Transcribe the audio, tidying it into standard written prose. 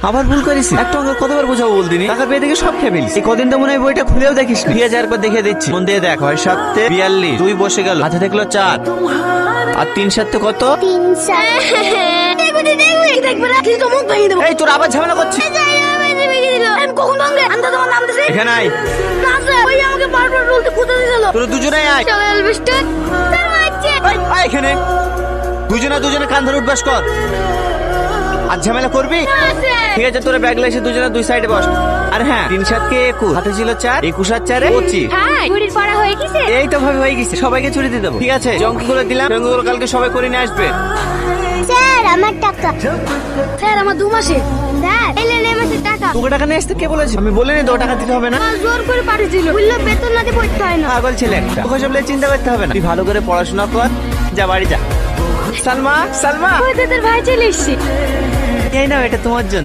আবার ভুল করিস। একটা অঙ্ক কতবার বোঝাবো বলদিনি, টাকা পেয়ে দেখে সব খেয়ে ফেলিস। এই কদিন তো মনে হয় বইটা খুলেও দেখিস। 2000 পর দেখে দিচ্ছি, মন দিয়ে দেখ। 6 7 42, 2 বসে গেল, হাতে দেখলো 4 আর 3 7 কত? 3 এই তোর আবার ঝামেলা করছিস। এখানে আয়, তোর দুজনেই আয়। আয় এখানে, দুজনে কান ধরে উঠবাস কর। আর ঝামেলা করবি? ঠিক আছে, তোরা ব্যাগ লাইসে দুজনে দুই সাইডে বস। আর হ্যাঁ, 3 7 কে 21, হাতে ছিল 4, 21 আর 4 25। এই তো ভাবে হয়ে গেছে, সবাইকে ছুটি দিয়ে দেবো। ঠিক আছে, অঙ্কগুলো দিলাম, অঙ্কগুলো কালকে সবাই করে নিয়ে আসবে। স্যার আমার টাকা। স্যার আমার 2 মাসে। স্যার এলেন এই মাসের টাকা। তোকে টাকা নিয়ে আসতে কে বলেছে? আমি বলিনি তো টাকা দিতে হবে না। জোর করে পাঠিয়েছিল, বললো বেতন না দিয়ে পড়তে হয় না। পাগল ছেলে একটা, তোকে সব নিয়ে চিন্তা করতে হবে না। তুই ভালো করে পড়াশোনা কর, যা বাড়ি যা। সালমা, ওই তো তোর ভাই চলে এসেছে। এই নাও, এটা তোমার জন্য।